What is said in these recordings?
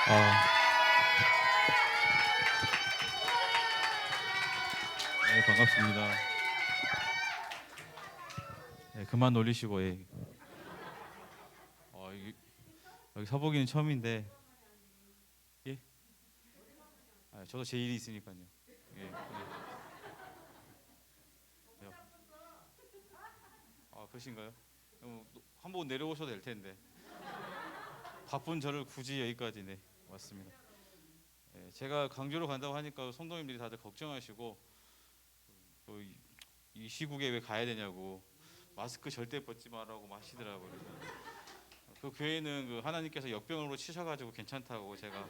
아, 네, 반갑습니다. 네, 그만 놀리시고, 예. 여기, 여기 서보기는 처음인데, 예? 저도 제 일이 있으니까요. 예, 예. 예. 그러신가요? 한번 내려오셔도 될 텐데. 바쁜 저를 굳이 여기까지 네, 왔습니다. 예, 제가 강주로 간다고 하니까 성도님들이 다들 걱정하시고, 이, 이 시국에 왜 가야 되냐고, 마스크 절대 벗지 말라고 하시더라고요. 그래서 그 교회는 그 하나님께서 역병으로 치셔가지고 괜찮다고 제가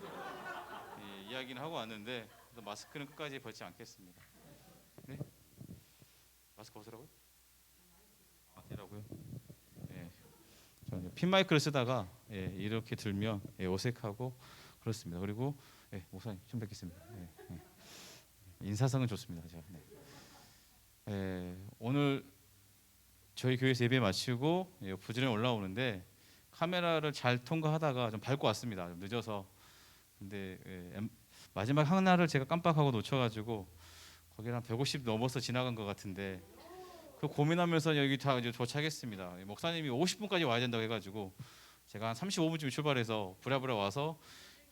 이야기는 하고 왔는데 마스크는 끝까지 벗지 않겠습니다. 네? 마스크 벗으라고요? 아니라고요? 예. 저는 핀 마이크를 쓰다가 이렇게 들면 어색하고 그렇습니다. 그리고 목사님 좀 뵙겠습니다. 인사성은 좋습니다. 제가. 오늘 저희 교회에서 예배 마치고 부지런히 올라오는데 카메라를 잘 통과하다가 좀 밟고 왔습니다. 좀 늦어서. 근데 마지막 하나를 제가 깜빡하고 놓쳐가지고 거기를 한 150 넘어서 지나간 것 같은데 그 고민하면서 여기 다 이제 도착했습니다. 목사님이 50분까지 와야 된다고 해가지고 제가 한 35분쯤에 출발해서 부랴부랴 와서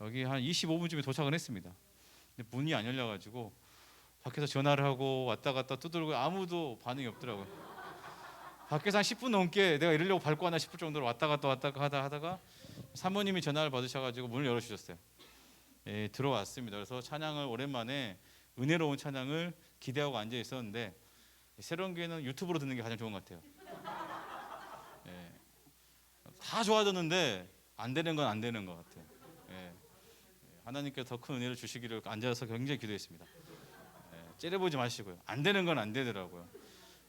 여기 한 25분쯤에 도착을 했습니다. 근데 문이 안 열려가지고 밖에서 전화를 하고 왔다 갔다 두드리고 아무도 반응이 없더라고요. 밖에서 한 10분 넘게 내가 이러려고 밟고 왔나 싶을 정도로 왔다 갔다 하다가 사모님이 전화를 받으셔가지고 문을 열어주셨어요. 들어왔습니다. 그래서 찬양을 오랜만에 은혜로운 찬양을 기대하고 앉아 있었는데 새로운 교회는 유튜브로 듣는 게 가장 좋은 것 같아요. 예, 다 좋아졌는데 안 되는 건 안 되는 것 같아요. 예, 하나님께서 더 큰 은혜를 주시기를 앉아서 굉장히 기도했습니다. 째려보지 마시고요. 안 되는 건 안 되더라고요.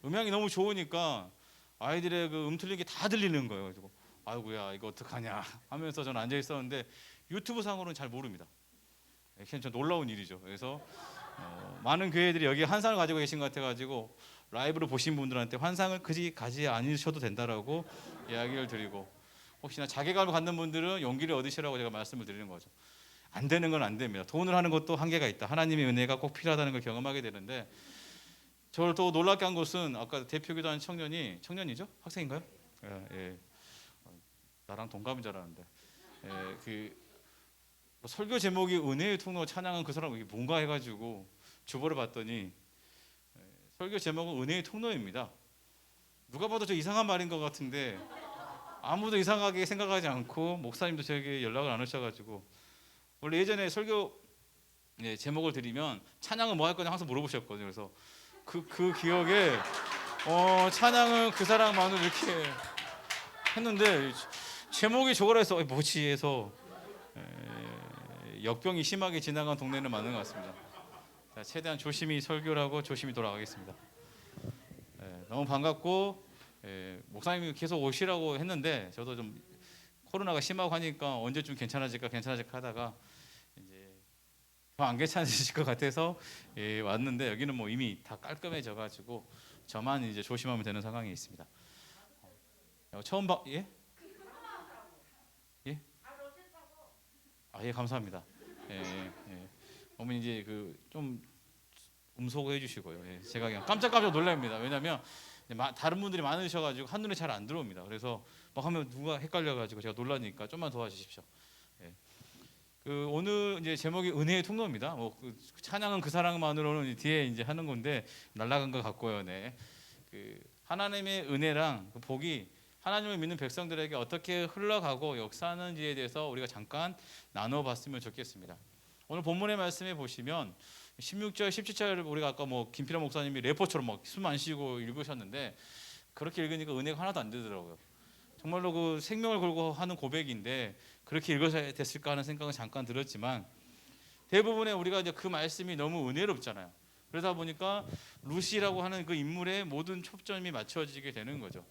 음향이 너무 좋으니까 아이들의 그 틀린 게 다 들리는 거예요. 그래서 아이고야 이거 어떡하냐 하면서 저는 앉아 있었는데 유튜브 상으로는 잘 모릅니다. 참 놀라운 일이죠. 그래서 많은 교회들이 여기 환상을 가지고 계신 것 같아가지고 라이브로 보신 분들한테 환상을 그지 가지 않으셔도 된다라고 이야기를 드리고 혹시나 자괴감을 갖는 분들은 용기를 얻으시라고 제가 말씀을 드리는 거죠. 안 되는 건 안 됩니다. 돈을 하는 것도 한계가 있다. 하나님의 은혜가 꼭 필요하다는 걸 경험하게 되는데 저를 또 놀랍게 한 것은 아까 대표기도한 청년이죠? 학생인가요? 예. 나랑 동갑인 줄 알았는데 설교 제목이 은혜의 통로 찬양은 그 사람 이게 뭔가 해가지고 주보를 봤더니 설교 제목은 은혜의 통로입니다. 누가 봐도 저 이상한 말인 것 같은데 아무도 이상하게 생각하지 않고 목사님도 저에게 연락을 안 하셔가지고 원래 예전에 설교 제목을 드리면 찬양은 뭐 할 거냐 항상 물어보셨거든요. 그래서 그 기억에 찬양은 그 사람만을 이렇게 했는데 제목이 저거라 해서 뭐지 해서 역병이 심하게 지나간 동네는 맞는 것 같습니다. 자, 최대한 조심히 설교를 하고 조심히 돌아가겠습니다. 너무 반갑고 목사님이 계속 오시라고 했는데 저도 좀 코로나가 심하고 하니까 언제쯤 괜찮아질까 하다가 이제 더 안 괜찮으실 것 같아서 왔는데 여기는 뭐 이미 다 깔끔해져 가지고 저만 이제 조심하면 되는 상황에 있습니다. 처음 봐 예? 예? 예 감사합니다. 어머니 이제 그 좀 음소거 해주시고요. 제가 그냥 깜짝 놀랍니다. 왜냐하면 다른 분들이 많으셔가지고 한눈에 잘 안 들어옵니다. 그래서 막 하면 누가 헷갈려가지고 제가 놀라니까 좀만 도와주십시오. 그 오늘 이제 제목이 은혜의 통로입니다. 그 찬양은 그 사랑만으로는 뒤에 이제 하는 건데 날라간 것 같고요. 그 하나님의 은혜랑 그 복이 하나님을 믿는 백성들에게 어떻게 흘러가고 역사하는지에 대해서 우리가 잠깐 나눠봤으면 좋겠습니다. 오늘 본문의 말씀에 보시면 16절, 17절을 우리가 아까 뭐 김필환 목사님이 래퍼처럼 막 숨 안 쉬고 읽으셨는데 그렇게 읽으니까 은혜가 하나도 안 되더라고요. 정말로 그 생명을 걸고 하는 고백인데 그렇게 읽어야 됐을까 하는 생각은 잠깐 들었지만 대부분의 우리가 이제 그 말씀이 너무 은혜롭잖아요. 그러다 보니까 루시라고 하는 그 인물의 모든 초점이 맞춰지게 되는 거죠.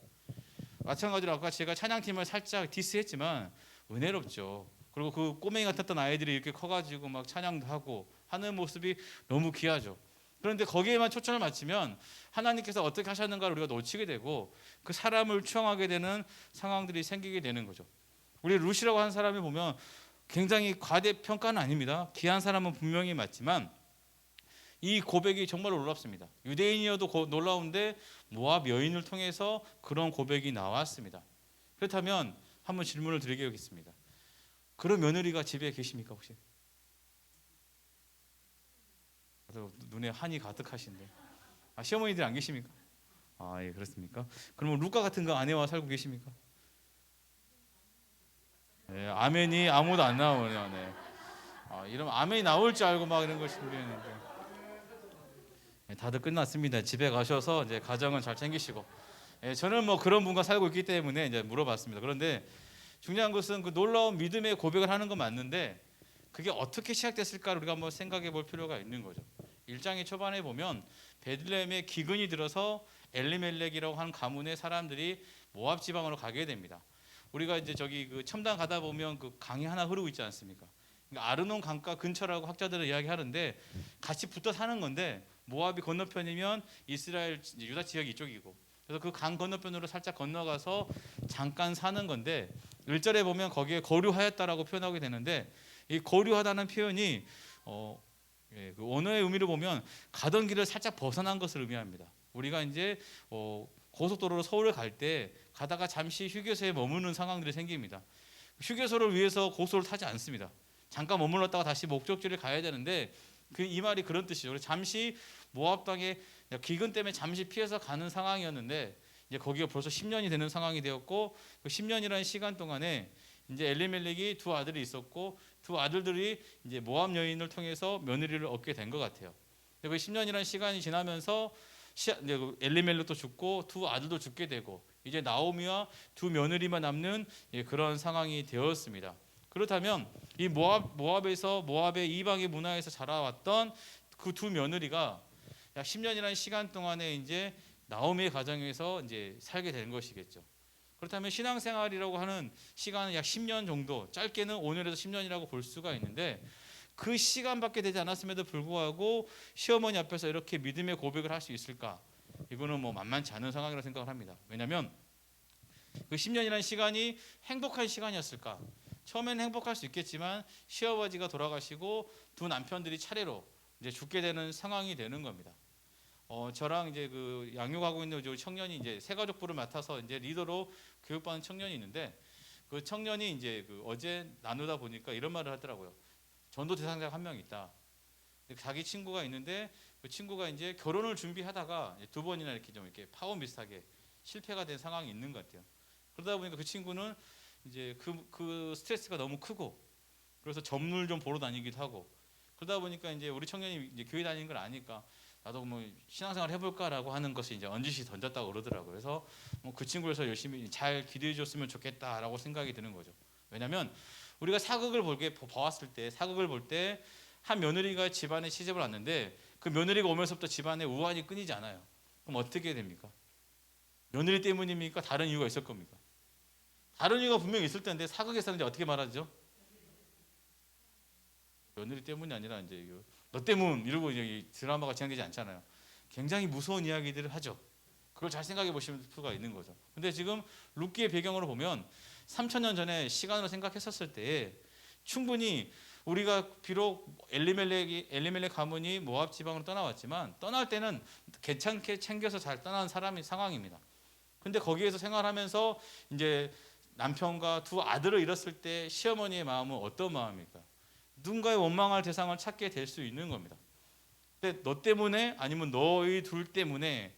마찬가지로 아까 제가 찬양팀을 살짝 디스했지만 은혜롭죠. 그리고 그 꼬맹이 같았던 아이들이 이렇게 커가지고 막 찬양도 하고 하는 모습이 너무 귀하죠. 그런데 거기에만 초점을 맞추면 하나님께서 어떻게 하셨는가를 우리가 놓치게 되고 그 사람을 추앙하게 되는 상황들이 생기게 되는 거죠. 우리 루시라고 하는 사람을 보면 굉장히 과대평가는 아닙니다. 귀한 사람은 분명히 맞지만 이 고백이 정말 놀랍습니다. 유대인이어도 놀라운데 모압 여인을 통해서 그런 고백이 나왔습니다. 그렇다면 한번 질문을 드리겠습니다. 그런 며느리가 집에 계십니까 혹시? 눈에 한이 가득하신데. 시어머니들 안 계십니까? 예, 그렇습니까? 그러면 루카 같은 거 아내와 살고 계십니까? 네, 아멘이 아무도 안 나오네요. 네. 이러면 아멘이 나올 줄 알고 막 이런 걸 준비했는데. 네, 다들 끝났습니다. 집에 가셔서 이제 가정은 잘 챙기시고. 저는 뭐 그런 분과 살고 있기 때문에 이제 물어봤습니다. 그런데 중요한 것은 그 놀라운 믿음의 고백을 하는 건 맞는데 그게 어떻게 시작됐을까를 우리가 한번 생각해 볼 필요가 있는 거죠. 1장의 초반에 보면 베들레헴에 기근이 들어서 엘리멜렉이라고 하는 가문의 사람들이 모압 지방으로 가게 됩니다. 우리가 이제 저기 그 첨단 가다 보면 그 강이 하나 흐르고 있지 않습니까? 그러니까 아르논 강가 근처라고 학자들은 이야기하는데 같이 붙어 사는 건데 모압이 건너편이면 이스라엘 유다 지역이 이쪽이고 그래서 그 강 건너편으로 살짝 건너가서 잠깐 사는 건데 1절에 보면 거기에 거류하였다라고 표현하게 되는데 이 거류하다는 표현이 그 원어의 의미를 보면 가던 길을 살짝 벗어난 것을 의미합니다. 우리가 이제 고속도로로 서울을 갈 때 가다가 잠시 휴게소에 머무는 상황들이 생깁니다. 휴게소를 위해서 고속도로를 타지 않습니다. 잠깐 머물렀다가 다시 목적지를 가야 되는데 이 말이 그런 뜻이죠. 잠시 모압 땅에 기근 때문에 잠시 피해서 가는 상황이었는데 이제 거기가 벌써 10년이 되는 상황이 되었고 그 10년이라는 시간 동안에 이제 엘리멜렉이 두 아들이 있었고 두 아들들이 이제 모압 여인을 통해서 며느리를 얻게 된 것 같아요. 그 10년이라는 시간이 지나면서 엘리멜렉도 죽고 두 아들도 죽게 되고 이제 나오미와 두 며느리만 남는 그런 상황이 되었습니다. 그렇다면 이 모압에서 모압의 이방의 문화에서 자라왔던 그 두 며느리가 약 10년이라는 시간 동안에 이제 나오미의 가정에서 이제 살게 되는 것이겠죠. 그렇다면 신앙생활이라고 하는 시간은 약 10년 정도, 짧게는 5년에서 10년이라고 볼 수가 있는데 그 시간밖에 되지 않았음에도 불구하고 시어머니 앞에서 이렇게 믿음의 고백을 할 수 있을까? 이거는 뭐 만만치 않은 상황이라고 생각을 합니다. 왜냐하면 그 10년이라는 시간이 행복한 시간이었을까? 처음에는 행복할 수 있겠지만 시아버지가 돌아가시고 두 남편들이 차례로 이제 죽게 되는 상황이 되는 겁니다. 저랑 이제 그 양육하고 있는 저 청년이 이제 새가족부를 맡아서 이제 리더로 교육받는 청년이 있는데 그 청년이 이제 그 어제 나누다 보니까 이런 말을 하더라고요. 전도 대상자가 한 명 있다. 자기 친구가 있는데 그 친구가 이제 결혼을 준비하다가 두 번이나 이렇게 좀 이렇게 파혼 비슷하게 실패가 된 상황이 있는 것 같아요. 그러다 보니까 그 친구는 이제 그 스트레스가 너무 크고 그래서 점을 좀 보러 다니기도 하고 그러다 보니까 이제 우리 청년이 이제 교회 다니는 걸 아니까 나도 뭐 신앙생활 해볼까라고 하는 것이 이제 언지시 던졌다고 그러더라고요. 그래서 뭐 그 친구에서 열심히 잘 기도해 줬으면 좋겠다라고 생각이 드는 거죠. 왜냐하면 우리가 사극을 봐왔을 때 사극을 볼 때 한 며느리가 집안에 시집을 왔는데 그 며느리가 오면서부터 집안에 우환이 끊이지 않아요. 그럼 어떻게 됩니까? 며느리 때문입니까? 다른 이유가 있을 겁니까? 다른 이유가 분명히 있을 텐데 사극에서는 이제 어떻게 말하죠? 며느리 때문이 아니라 이제 너 때문 이러고 이제 드라마가 진행되지 않잖아요. 굉장히 무서운 이야기들을 하죠. 그걸 잘 생각해 보실 수가 있는 거죠. 근데 지금 룻기의 배경으로 보면 3,000년 전에 시간으로 생각했었을 때 충분히 우리가 비록 엘리멜렉 가문이 모압 지방으로 떠나왔지만 떠날 때는 괜찮게 챙겨서 잘 떠난 상황입니다. 근데 거기에서 생활하면서 이제 남편과 두 아들을 잃었을 때 시어머니의 마음은 어떤 마음입니까? 누군가의 원망할 대상을 찾게 될 수 있는 겁니다. 근데 너 때문에 아니면 너희 둘 때문에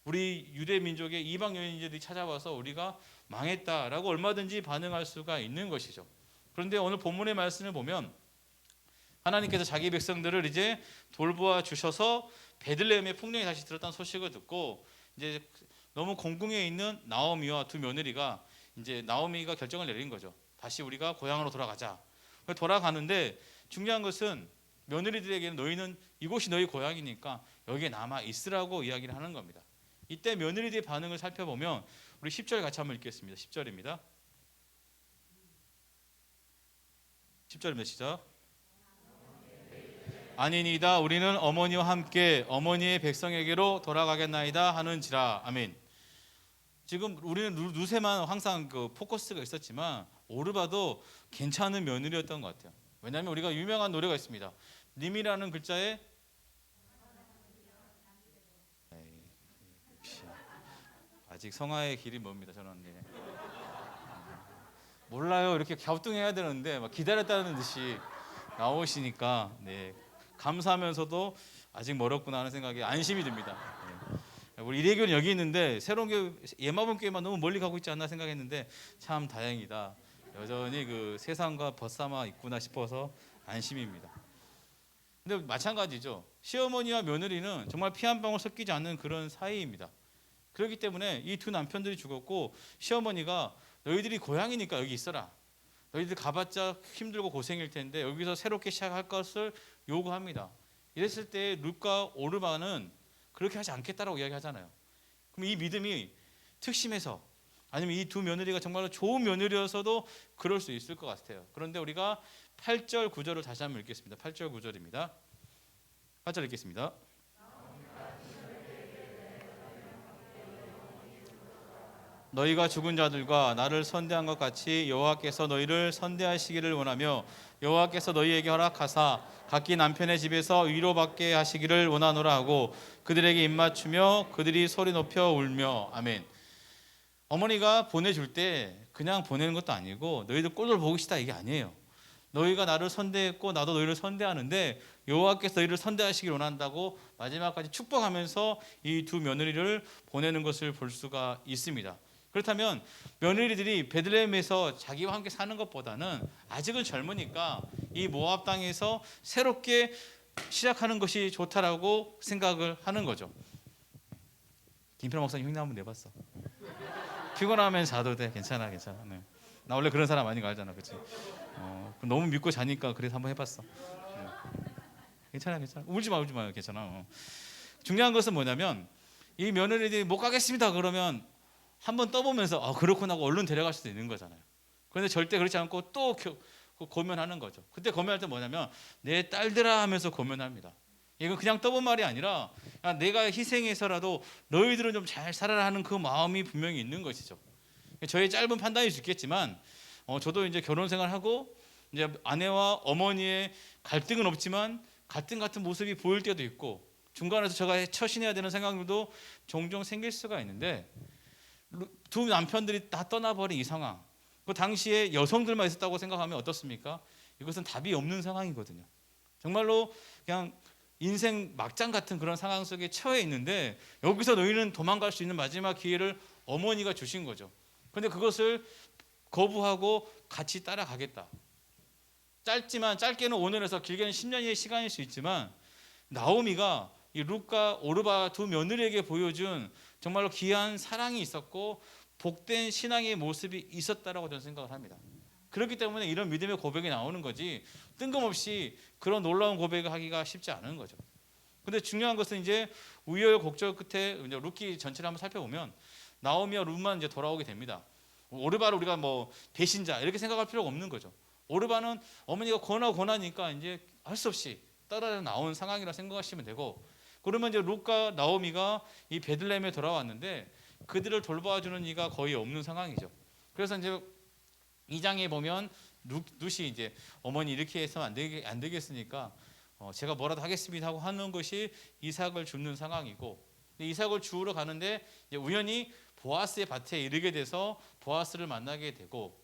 우리 유대 민족의 이방 여인들이 찾아와서 우리가 망했다라고 얼마든지 반응할 수가 있는 것이죠. 그런데 오늘 본문의 말씀을 보면 하나님께서 자기 백성들을 이제 돌보아 주셔서 베들레헴의 풍령이 다시 들었다는 소식을 듣고 이제 너무 공궁에 있는 나오미와 두 며느리가 이제 나오미가 결정을 내린 거죠. 다시 우리가 고향으로 돌아가자. 돌아가는데 중요한 것은 며느리들에게는 너희는 이곳이 너희 고향이니까 여기에 남아 있으라고 이야기를 하는 겁니다. 이때 며느리들의 반응을 살펴보면 우리 10절 같이 한번 읽겠습니다. 10절입니다. 10절입니다. 시작. 아니니다 우리는 어머니와 함께 어머니의 백성에게로 돌아가겠나이다 하는지라. 아멘. 지금 우리는 룻에만 항상 그 포커스가 있었지만 오르바도 괜찮은 며느리였던 것 같아요. 왜냐하면 우리가 유명한 노래가 있습니다. 님이라는 글자에 역시 아직 성화의 길이 멉니다. 저는 몰라요. 이렇게 갸우뚱해야 되는데 막 기다렸다는 듯이 나오시니까 감사하면서도 아직 멀었구나 하는 생각에 안심이 듭니다. 우리 이래교는 여기 있는데 새로운 교회 예마본 교회만 너무 멀리 가고 있지 않나 생각했는데 참 다행이다. 여전히 그 세상과 벗삼아 있구나 싶어서 안심입니다. 근데 마찬가지죠. 시어머니와 며느리는 정말 피 한 방울 섞이지 않는 그런 사이입니다. 그렇기 때문에 이 두 남편들이 죽었고 시어머니가 너희들이 고향이니까 여기 있어라. 너희들 가봤자 힘들고 고생일 텐데 여기서 새롭게 시작할 것을 요구합니다. 이랬을 때 룻과 오르바는 그렇게 하지 않겠다라고 이야기하잖아요. 그럼 이 믿음이 특심해서 아니면 이 두 며느리가 정말로 좋은 며느리여서도 그럴 수 있을 것 같아요. 그런데 우리가 8절 9절을 다시 한번 읽겠습니다. 8절 9절입니다. 8절 읽겠습니다. 너희가 죽은 자들과 나를 선대한 것 같이 여호와께서 너희를 선대하시기를 원하며 여호와께서 너희에게 허락하사 각기 남편의 집에서 위로받게 하시기를 원하노라 하고 그들에게 입맞추며 그들이 소리 높여 울며 아멘. 어머니가 보내줄 때 그냥 보내는 것도 아니고 너희들 꼴을 보고 싶다 이게 아니에요. 너희가 나를 선대했고 나도 너희를 선대하는데 여호와께서 너희를 선대하시기를 원한다고 마지막까지 축복하면서 이 두 며느리를 보내는 것을 볼 수가 있습니다. 그렇다면 며느리들이 베들레헴에서 자기와 함께 사는 것보다는 아직은 젊으니까 이 모압 땅에서 새롭게 시작하는 것이 좋다라고 생각을 하는 거죠. 김필호 목사님 흉내 한번 내봤어. 피곤하면 자도 돼. 괜찮아. 네. 나 원래 그런 사람 아닌 거 알잖아, 그렇지? 너무 믿고 자니까 그래서 한번 해봤어. 괜찮아. 울지 마, 괜찮아. 중요한 것은 뭐냐면 이 며느리들이 못 가겠습니다. 그러면 한번 떠보면서 그렇구나 하고 얼른 데려갈 수도 있는 거잖아요. 그런데 절대 그렇지 않고 또 고면하는 거죠. 그때 고면할 때 뭐냐면 내 딸들아 하면서 고면합니다. 이건 그냥 떠본 말이 아니라 내가 희생해서라도 너희들은 좀 잘 살아라 하는 그 마음이 분명히 있는 것이죠. 저의 짧은 판단일 수 있겠지만 저도 이제 결혼 생활하고 이제 아내와 어머니의 갈등은 없지만 갈등 같은 모습이 보일 때도 있고 중간에서 제가 처신해야 되는 생각들도 종종 생길 수가 있는데 두 남편들이 다 떠나버린 이 상황, 그 당시에 여성들만 있었다고 생각하면 어떻습니까? 이것은 답이 없는 상황이거든요. 정말로 그냥 인생 막장 같은 그런 상황 속에 처해 있는데 여기서 너희는 도망갈 수 있는 마지막 기회를 어머니가 주신 거죠. 그런데 그것을 거부하고 같이 따라가겠다. 짧게는 5년에서 길게는 10년의 시간일 수 있지만 나오미가 이 룻과 오르바 두 며느리에게 보여준 정말로 귀한 사랑이 있었고 복된 신앙의 모습이 있었다라고 저는 생각을 합니다. 그렇기 때문에 이런 믿음의 고백이 나오는 거지 뜬금없이 그런 놀라운 고백을 하기가 쉽지 않은 거죠. 근데 중요한 것은 이제 우여곡절 끝에 이제 룻기 전체를 한번 살펴보면 나오미와 룻만 이제 돌아오게 됩니다. 오르바를 우리가 뭐 배신자 이렇게 생각할 필요가 없는 거죠. 오르바는 어머니가 권하니까 이제 할 수 없이 따라 나온 상황이라 생각하시면 되고 그러면 이제 룻과 나오미가 이 베들레헴에 돌아왔는데 그들을 돌봐주는 이가 거의 없는 상황이죠. 그래서 이제 2장에 보면 룻이 이제 어머니 이렇게 해서는 안 되겠으니까 제가 뭐라도 하겠습니다 하고 하는 것이 이삭을 줍는 상황이고 이삭을 주우러 가는데 이제 우연히 보아스의 밭에 이르게 돼서 보아스를 만나게 되고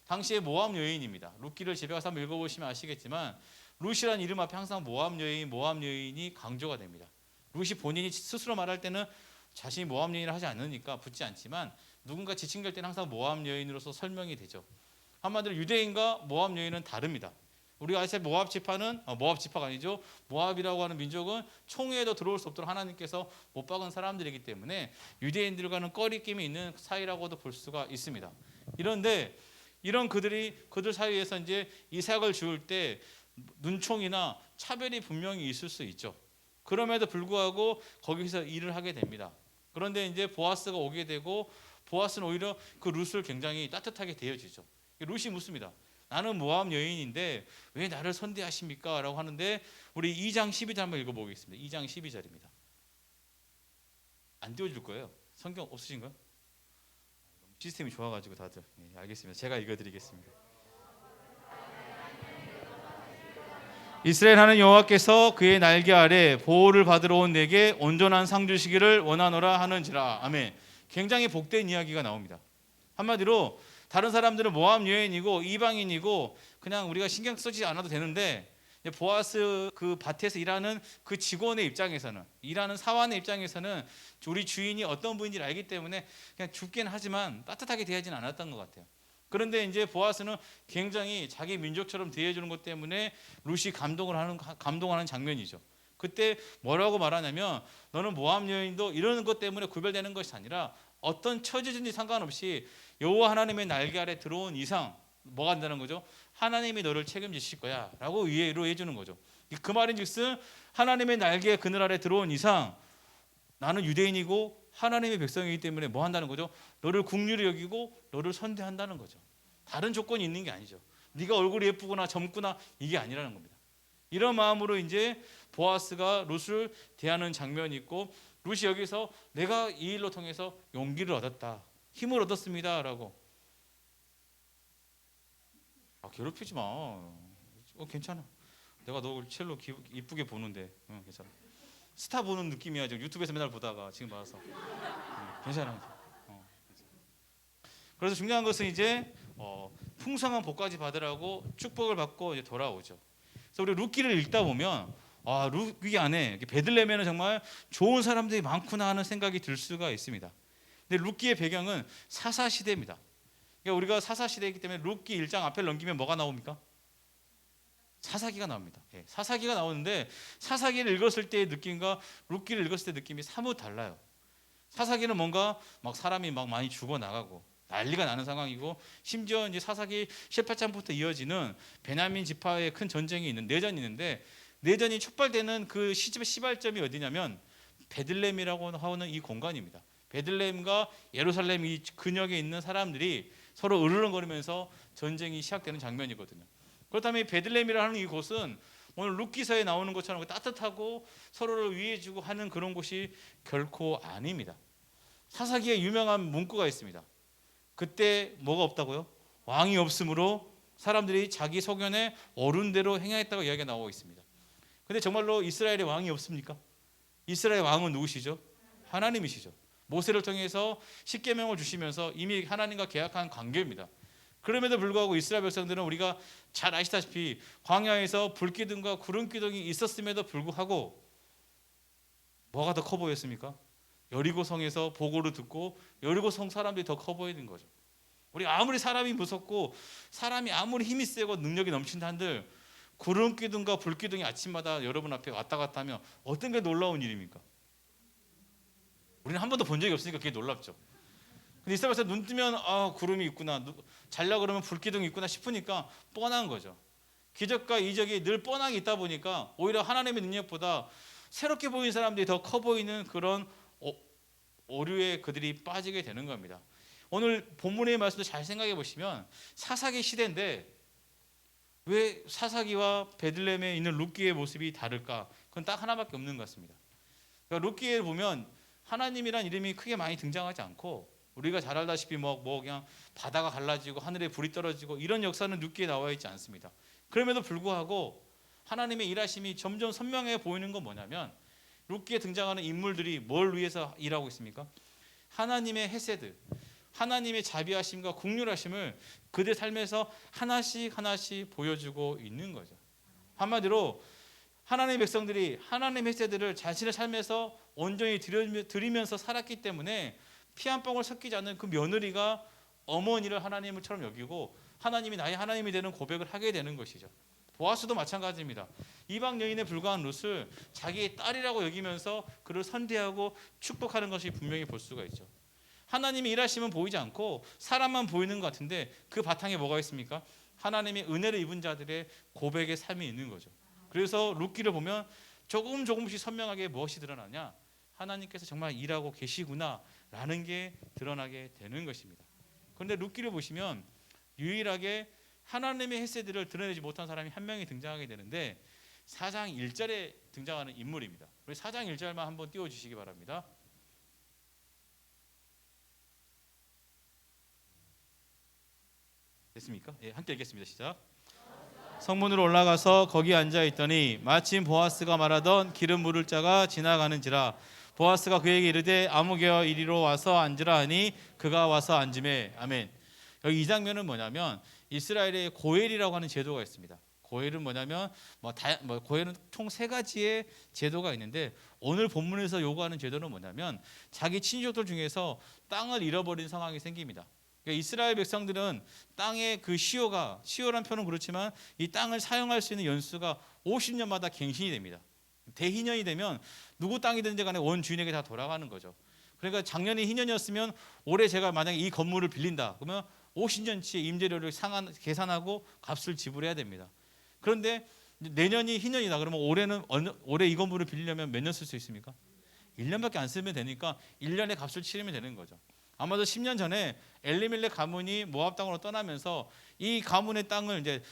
당시에 모압 여인입니다. 룻기를 집에 가서 한번 읽어보시면 아시겠지만 룻이라는 이름 앞에 항상 모압 여인이 강조가 됩니다. 룻이 본인이 스스로 말할 때는 자신이 모압 여인을 하지 않으니까 붙지 않지만 누군가 지칭될 때는 항상 모압 여인으로서 설명이 되죠. 한마디로 유대인과 모압 여인은 다릅니다. 우리가 아시아 모압 지파가 아니죠. 모압이라고 하는 민족은 총회에도 들어올 수 없도록 하나님께서 못 박은 사람들이기 때문에 유대인들과는 꺼리낌이 있는 사이라고도 볼 수가 있습니다. 이런데 이런 그들 사이에서 이제 이삭을 주울 때 눈총이나 차별이 분명히 있을 수 있죠. 그럼에도 불구하고 거기서 일을 하게 됩니다. 그런데 이제 보아스가 오게 되고 보아스는 오히려 그 룻을 굉장히 따뜻하게 대해주죠. 룻이 묻습니다. 나는 모압 여인인데 왜 나를 선대하십니까? 라고 하는데 우리 2장 12절 한번 읽어보겠습니다. 2장 12절입니다. 안 띄워줄 거예요. 성경 없으신가요? 시스템이 좋아가지고 다들 알겠습니다. 제가 읽어드리겠습니다. 이스라엘 하는 여호와께서 그의 날개 아래 보호를 받으러 온 내게 온전한 상 주시기를 원하노라 하는지라. 아멘. 굉장히 복된 이야기가 나옵니다. 한마디로 다른 사람들은 모함 여인이고 이방인이고 그냥 우리가 신경 쓰지 않아도 되는데, 보아스 그 밭에서 일하는 그 직원의 입장에서는, 일하는 사원의 입장에서는 우리 주인이 어떤 분인지를 알기 때문에 그냥 죽긴 하지만 따뜻하게 대하지는 않았던 것 같아요. 그런데 이제 보아스는 굉장히 자기 민족처럼 대해주는 것 때문에 룻이 감동하는 장면이죠. 그때 뭐라고 말하냐면, 너는 모함 여인도 이러는 것 때문에 구별되는 것이 아니라 어떤 처지든지 상관없이 여호와 하나님의 날개 아래 들어온 이상 뭐가 된다는 거죠? 하나님이 너를 책임지실 거야 라고 위로해 주는 거죠. 그 말인즉슨 하나님의 날개 그늘 아래 들어온 이상 나는 유대인이고 하나님의 백성이기 때문에 뭐 한다는 거죠? 너를 긍휼히 여기고 너를 선대한다는 거죠. 다른 조건이 있는 게 아니죠. 네가 얼굴이 예쁘거나 젊구나 이게 아니라는 겁니다. 이런 마음으로 이제 보아스가 룻을 대하는 장면이 있고, 룻이 여기서 내가 이 일로 통해서 용기를 얻었다, 힘을 얻었습니다 라고. 괴롭히지 마. 괜찮아. 내가 너 첼로 이쁘게 보는데 괜찮아. 스타 보는 느낌이야. 지금 유튜브에서 맨날 보다가 지금 와서 괜찮아. 그래서 중요한 것은 이제 풍성한 복까지 받으라고 축복을 받고 이제 돌아오죠. 그래서 우리 룻기를 읽다 보면 룻기 안에 베들레헴에는 정말 좋은 사람들이 많구나 하는 생각이 들 수가 있습니다. 근데 룻기의 배경은 사사 시대입니다. 그러니까 우리가 사사 시대이기 때문에 룻기 1장 앞에 넘기면 뭐가 나옵니까? 사사기가 나옵니다. 사사기가 나오는데 사사기를 읽었을 때의 느낌과 룻기를 읽었을 때 느낌이 사뭇 달라요. 사사기는 뭔가 막 사람이 막 많이 죽어 나가고 난리가 나는 상황이고, 심지어 이제 사사기 18장부터 이어지는 베냐민 지파의 큰 전쟁이 있는 내전이 있는데, 내전이 촉발되는 그 시발점이 어디냐면 베들레헴이라고 하는 이 공간입니다. 베들레헴과 예루살렘 이 근역에 있는 사람들이 서로 으르렁거리면서 전쟁이 시작되는 장면이거든요. 그렇다면 베들레헴이라는 이곳은 오늘 룻기서에 나오는 것처럼 따뜻하고 서로를 위해주고 하는 그런 곳이 결코 아닙니다. 사사기에 유명한 문구가 있습니다. 그때 뭐가 없다고요? 왕이 없으므로 사람들이 자기 소견에 옳은대로 행하였다고 이야기가 나오고 있습니다. 근데 정말로 이스라엘에 왕이 없습니까? 이스라엘 왕은 누구시죠? 하나님이시죠. 모세를 통해서 십계명을 주시면서 이미 하나님과 계약한 관계입니다. 그럼에도 불구하고 이스라엘 백성들은 우리가 잘 아시다시피 광야에서 불기둥과 구름기둥이 있었음에도 불구하고 뭐가 더 커 보였습니까? 여리고성에서 보고를 듣고 여리고성 사람들이 더 커 보이는 거죠. 우리 아무리 사람이 무섭고 사람이 아무리 힘이 세고 능력이 넘친다 한들 구름기둥과 불기둥이 아침마다 여러분 앞에 왔다 갔다 하면 어떤 게 놀라운 일입니까? 우리는 한 번도 본 적이 없으니까 그게 놀랍죠. 근데 이스라엘에서 눈 뜨면 구름이 있구나, 잘려 그러면 불기둥이 있구나 싶으니까 뻔한 거죠. 기적과 이적이 늘 뻔하게 있다 보니까 오히려 하나님의 능력보다 새롭게 보이는 사람들이 더 커 보이는 그런 오류에 그들이 빠지게 되는 겁니다. 오늘 본문의 말씀도 잘 생각해 보시면 사사기 시대인데 왜 사사기와 베들레헴에 있는 룻기의 모습이 다를까? 그건 딱 하나밖에 없는 것 같습니다. 그러니까 룻기에 보면 하나님이란 이름이 크게 많이 등장하지 않고, 우리가 잘 알다시피 뭐 그냥 바다가 갈라지고 하늘에 불이 떨어지고 이런 역사는 룻기에 나와 있지 않습니다. 그럼에도 불구하고 하나님의 일하심이 점점 선명해 보이는 건 뭐냐면, 룻기에 등장하는 인물들이 뭘 위해서 일하고 있습니까? 하나님의 헤세드, 하나님의 자비하심과 긍휼하심을 그들 삶에서 하나씩 하나씩 보여주고 있는 거죠. 한마디로 하나님의 백성들이 하나님의 헤세드를 자신의 삶에서 온전히 드리면서 살았기 때문에 피 한 방울 섞이지 않는 그 며느리가 어머니를 하나님처럼 여기고 하나님이 나의 하나님이 되는 고백을 하게 되는 것이죠. 보아스도 마찬가지입니다. 이방 여인에 불과한 룻을 자기의 딸이라고 여기면서 그를 선대하고 축복하는 것이 분명히 볼 수가 있죠. 하나님의 일하심은 보이지 않고 사람만 보이는 것 같은데 그 바탕에 뭐가 있습니까? 하나님의 은혜를 입은 자들의 고백의 삶이 있는 거죠. 그래서 룻기를 보면 조금씩 선명하게 무엇이 드러나냐? 하나님께서 정말 일하고 계시구나라는 게 드러나게 되는 것입니다. 그런데 룻기를 보시면 유일하게 하나님의 헤세드를 드러내지 못한 사람이 한 명이 등장하게 되는데 4장 1절에 등장하는 인물입니다. 우리 4장 1절만 한번 띄워주시기 바랍니다. 됐습니까? 예, 함께 읽겠습니다. 시작. 성문으로 올라가서 거기 앉아 있더니 마침 보아스가 말하던 기름 부을 자가 지나가는지라. 보아스가 그에게 이르되 아무개와 이리로 와서 앉으라 하니 그가 와서 앉으매. 아멘. 여기 이 장면은 뭐냐면 이스라엘의 고엘이라고 하는 제도가 있습니다. 고엘은 뭐냐면 고엘은 총 세 가지의 제도가 있는데 오늘 본문에서 요구하는 제도는 뭐냐면 자기 친족들 중에서 땅을 잃어버린 상황이 생깁니다. 그러니까 이스라엘 백성들은 땅의 그 시효란 표는 그렇지만 이 땅을 사용할 수 있는 연수가 50년마다 갱신이 됩니다. 대희년이 되면 누구 땅이든지 간에 원 주인에게 다 돌아가는 거죠. 그러니까 작년이 희년이었으면 올해 제가 만약에 이 건물을 빌린다 그러면 50년치의 임대료를 계산하고 값을 지불해야 됩니다. 그런데 내년이 희년이다 그러면 올해 이 건물을 빌리려면 몇 년 쓸 수 있습니까? 1년밖에 안 쓰면 되니까 1년의 값을 치르면 되는 거죠. 아마도 10년 전에 엘리멜렉 가문이 모압 땅으로 떠나면서 이 가문의 땅을 이제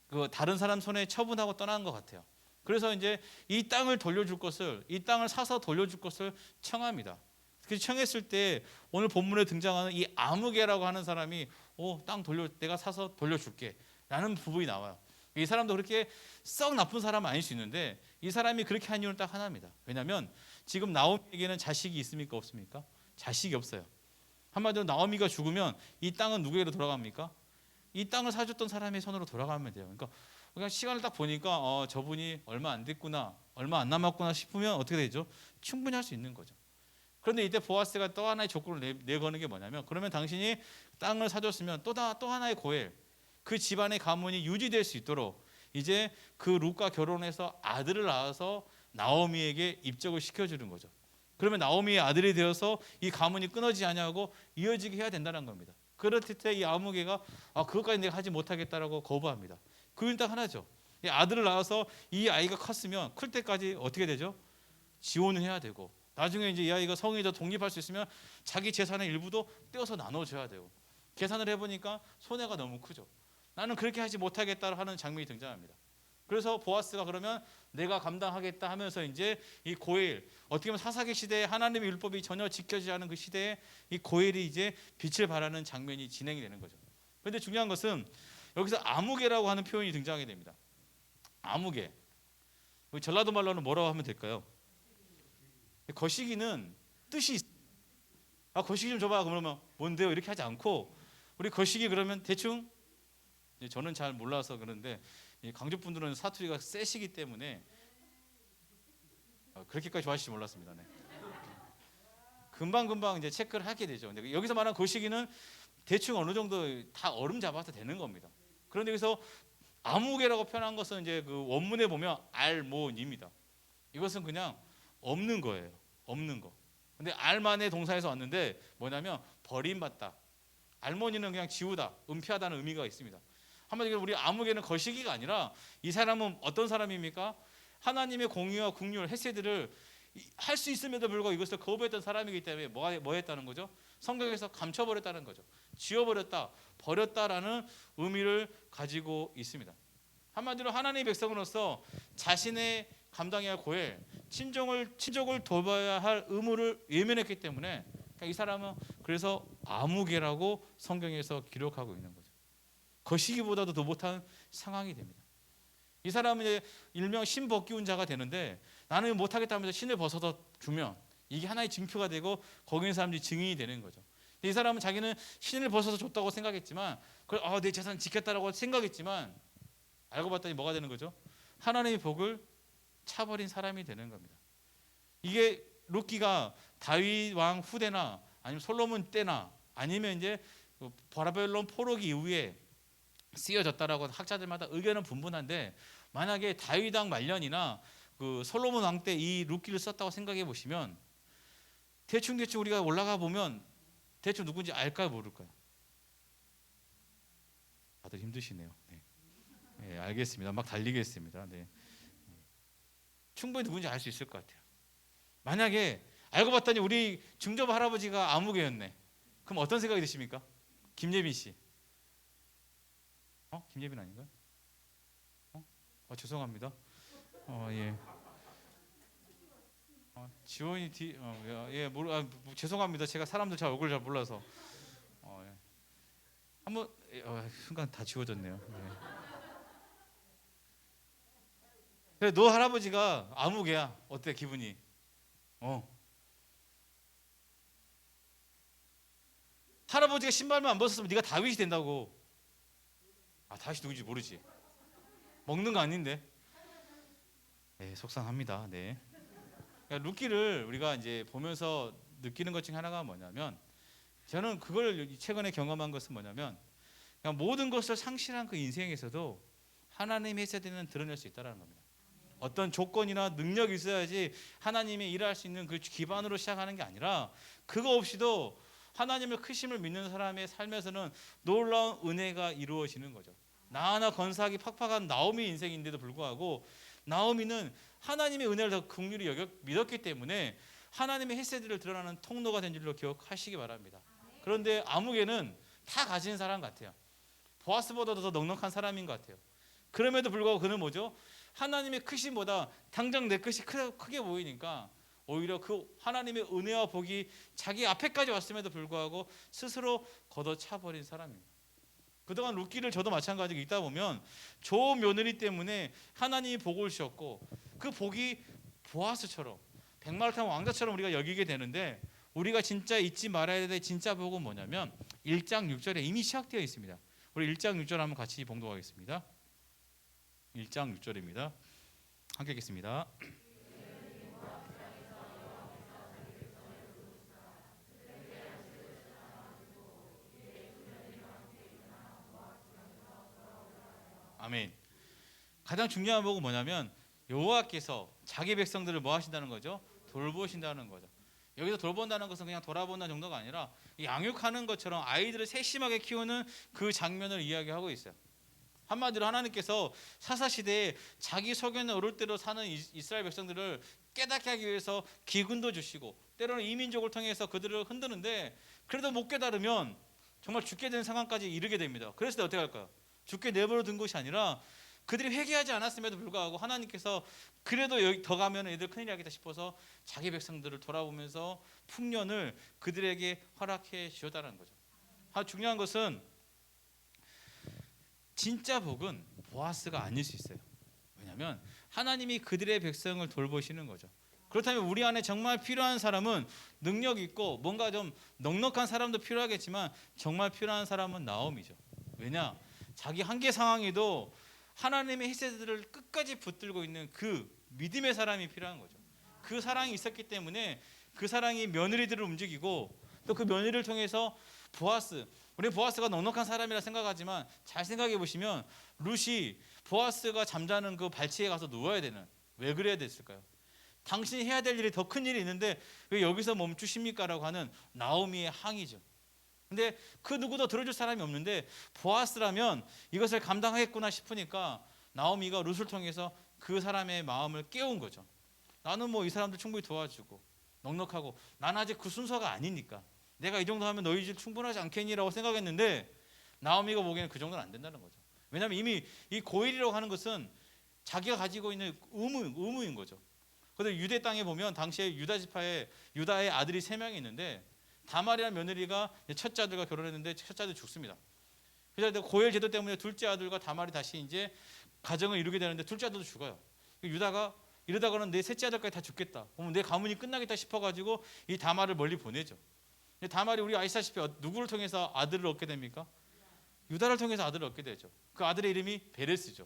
그 다른 사람 손에 처분하고 떠난 것 같아요. 그래서 이제 이 땅을 사서 돌려줄 것을 청합니다. 그래서 청했을 때 오늘 본문에 등장하는 이 아무개라고 하는 사람이 내가 사서 돌려줄게 라는 부분이 나와요. 이 사람도 그렇게 썩 나쁜 사람은 아닐 수 있는데 이 사람이 그렇게 한 이유는 딱 하나입니다. 왜냐하면 지금 나오미에게는 자식이 있습니까? 없습니까? 자식이 없어요. 한마디로 나오미가 죽으면 이 땅은 누구에게로 돌아갑니까? 이 땅을 사줬던 사람의 손으로 돌아가면 돼요. 그러니까 그냥 시간을 딱 보니까 저분이 얼마 안 됐구나, 얼마 안 남았구나 싶으면 어떻게 되죠? 충분히 할 수 있는 거죠. 그런데 이때 보아스가 또 하나의 조건을 내거는 게 뭐냐면 그러면 당신이 땅을 사줬으면 또 하나의 고엘, 그 집안의 가문이 유지될 수 있도록 이제 그 룻과 결혼해서 아들을 낳아서 나오미에게 입적을 시켜주는 거죠. 그러면 나오미의 아들이 되어서 이 가문이 끊어지지 않냐고 이어지게 해야 된다는 겁니다. 그렇을 때 이 아무개가 그것까지 내가 하지 못하겠다라고 거부합니다. 그 이유는 딱 하나죠. 이 아들을 낳아서 이 아이가 컸으면 클 때까지 어떻게 되죠? 지원을 해야 되고 나중에 이제 이 아이가 성인이 더 독립할 수 있으면 자기 재산의 일부도 떼어서 나눠줘야 되고 계산을 해보니까 손해가 너무 크죠. 나는 그렇게 하지 못하겠다 하는 장면이 등장합니다. 그래서 보아스가 그러면 내가 감당하겠다 하면서 이제 이 고엘, 어떻게 보면 사사기 시대에 하나님의 율법이 전혀 지켜지지 않은 그 시대에 이 고엘이 이제 빛을 발하는 장면이 진행이 되는 거죠. 그런데 중요한 것은 여기서 아무개라고 하는 표현이 등장하게 됩니다. 아무개, 전라도 말로는 뭐라고 하면 될까요? 거시기는 뜻이 거시기 좀 줘봐 그러면 뭔데요? 이렇게 하지 않고 우리 거시기 그러면 대충 저는 잘 몰라서 그런데 강주 분들은 사투리가 세시기 때문에 그렇게까지 좋아하실지 몰랐습니다. 네. 금방 이제 체크를 하게 되죠. 근데 여기서 말하는 거시기는 대충 어느 정도 다 얼음 잡아서 되는 겁니다. 그런데 여기서 아무개라고 표현한 것은 이제 그 원문에 보면 알몬입니다. 이것은 그냥 없는 거예요. 없는 거. 근데 알만의 동사에서 왔는데 뭐냐면 버림받다. 알몬이는 그냥 지우다, 은폐하다는 의미가 있습니다. 한마디로 우리 아무개는 거시기가 아니라 이 사람은 어떤 사람입니까? 하나님의 공의와 긍휼, 헤세드를 할 수 있음에도 불구하고 이것을 거부했던 사람이기 때문에 뭐 했다는 거죠? 성경에서 감춰버렸다는 거죠. 지워버렸다, 버렸다라는 의미를 가지고 있습니다. 한마디로 하나님의 백성으로서 자신의 감당해야 할 고엘, 친족을 돌봐야 할 의무를 외면했기 때문에 그러니까 이 사람은 그래서 아무개라고 성경에서 기록하고 있는 거죠. 거시기보다도 더 못한 상황이 됩니다. 이 사람은 이제 일명 신벗기운 자가 되는데 나는 못하겠다 하면서 신을 벗어서 주면 이게 하나의 징표가 되고 거기 있는 사람들이 증인이 되는 거죠. 이 사람은 자기는 신을 벗어서 줬다고 생각했지만 그걸 내 재산 지켰다라고 생각했지만 알고 봤더니 뭐가 되는 거죠? 하나님의 복을 차버린 사람이 되는 겁니다. 이게 룻기가 다윗 왕 후대나 아니면 솔로몬 때나 아니면 이제 바벨론 포로기 이후에 쓰여졌다라고 학자들마다 의견은 분분한데 만약에 다윗 왕 말년이나 그 솔로몬 왕 때 이 룻기를 썼다고 생각해 보시면 대충 우리가 올라가 보면 대충 누군지 알까요, 모를까요? 다들 힘드시네요. 네. 네, 알겠습니다. 막 달리겠습니다. 네. 충분히 누군지 알 수 있을 것 같아요. 만약에 알고 봤더니 우리 중조부 할아버지가 아무개였네. 그럼 어떤 생각이 드십니까? 김예빈 씨. 김예빈 아닌가요? 죄송합니다. 예. 지원이 죄송합니다. 제가 사람들 잘 얼굴 잘 몰라서. 예. 한번 순간 다 지워졌네요. 네. 그래 너 할아버지가 아무개야. 어때 기분이? 어. 할아버지가 신발만 안 벗었으면 네가 다윗이 된다고. 아 다윗이 누군지 모르지. 먹는 거 아닌데. 네, 속상합니다. 네. 그러니까 룻기를 우리가 이제 보면서 느끼는 것 중 하나가 뭐냐면 저는 그걸 최근에 경험한 것은 뭐냐면 그냥 모든 것을 상실한 그 인생에서도 하나님이 했어야 되는 드러낼 수 있다는 겁니다. 어떤 조건이나 능력이 있어야지 하나님이 일할 수 있는 그 기반으로 시작하는 게 아니라 그거 없이도 하나님의 크심을 믿는 사람의 삶에서는 놀라운 은혜가 이루어지는 거죠. 나 하나 건사하기 팍팍한 나오미 인생인데도 불구하고 나오미는 하나님의 은혜를 더 긍휼히 믿었기 때문에 하나님의 헤세드를 드러나는 통로가 된 줄로 기억하시기 바랍니다. 그런데 아무개는 다 가진 사람 같아요. 보아스보다도 더 넉넉한 사람인 것 같아요. 그럼에도 불구하고 그는 뭐죠? 하나님의 크심보다 당장 내 것이 크게 보이니까 오히려 그 하나님의 은혜와 복이 자기 앞에까지 왔음에도 불구하고 스스로 걷어차버린 사람입니다. 그동안 룻기를 저도 마찬가지로 읽다 보면 좋은 며느리 때문에 하나님이 복을 주셨고 그 복이 보아스처럼 백마를 왕자처럼 우리가 여기게 되는데 우리가 진짜 잊지 말아야 될 진짜 복은 뭐냐면 1장 6절에 이미 시작되어 있습니다. 우리 1장 6절 한번 같이 봉독하겠습니다. 1장 6절입니다. 함께 읽겠습니다. 아멘. 가장 중요한 복은 뭐냐면 여호와께서 자기 백성들을 뭐 하신다는 거죠? 돌보신다는 거죠. 여기서 돌본다는 것은 그냥 돌아본다는 정도가 아니라 양육하는 것처럼 아이들을 세심하게 키우는 그 장면을 이야기하고 있어요. 한마디로 하나님께서 사사시대에 자기 소견에 오를 대로 사는 이스라엘 백성들을 깨닫게 하기 위해서 기근도 주시고 때로는 이민족을 통해서 그들을 흔드는데 그래도 못 깨달으면 정말 죽게 되는 상황까지 이르게 됩니다. 그랬을 때 어떻게 할까요? 죽게 내버려 둔 것이 아니라 그들이 회개하지 않았음에도 불구하고 하나님께서 그래도 여기 더 가면 애들 큰일이 나겠다 싶어서 자기 백성들을 돌아보면서 풍년을 그들에게 허락해 주었다는 거죠. 중요한 것은 진짜 복은 보아스가 아닐 수 있어요. 왜냐하면 하나님이 그들의 백성을 돌보시는 거죠. 그렇다면 우리 안에 정말 필요한 사람은 능력 있고 뭔가 좀 넉넉한 사람도 필요하겠지만 정말 필요한 사람은 나옴이죠. 왜냐? 자기 한계 상황에도 하나님의 히세드를 끝까지 붙들고 있는 그 믿음의 사람이 필요한 거죠. 그 사랑이 있었기 때문에 그 사랑이 며느리들을 움직이고 또 그 며느리를 통해서 보아스, 우리 보아스가 넉넉한 사람이라 생각하지만 잘 생각해 보시면 룻이 보아스가 잠자는 그 발치에 가서 누워야 되는, 왜 그래야 됐을까요? 당신이 해야 될 일이 더 큰 일이 있는데 왜 여기서 멈추십니까? 라고 하는 나오미의 항의죠. 근데 그 누구도 들어줄 사람이 없는데 보아스라면 이것을 감당하겠구나 싶으니까 나오미가 룻을 통해서 그 사람의 마음을 깨운 거죠. 나는 뭐 이 사람들 충분히 도와주고 넉넉하고 난 아직 그 순서가 아니니까 내가 이 정도 하면 너희 집 충분하지 않겠니라고 생각했는데 나오미가 보기에는 그 정도는 안 된다는 거죠. 왜냐하면 이미 이 고일이라고 하는 것은 자기가 가지고 있는 의무인 거죠. 그런데 유대 땅에 보면 당시에 유다 지파에 유다의 아들이 3명이 있는데 다말이라는 며느리가 첫째 아들과 결혼했는데 첫째 아들이 죽습니다. 그래서 고엘 제도 때문에 둘째 아들과 다말이 다시 이제 가정을 이루게 되는데 둘째 아들도 죽어요. 유다가 이러다가는 내 셋째 아들까지 다 죽겠다. 그러면 내 가문이 끝나겠다 싶어가지고 이 다말을 멀리 보내죠. 다말이 우리 아시다시피 누구를 통해서 아들을 얻게 됩니까? 유다를 통해서 아들을 얻게 되죠. 그 아들의 이름이 베레스죠.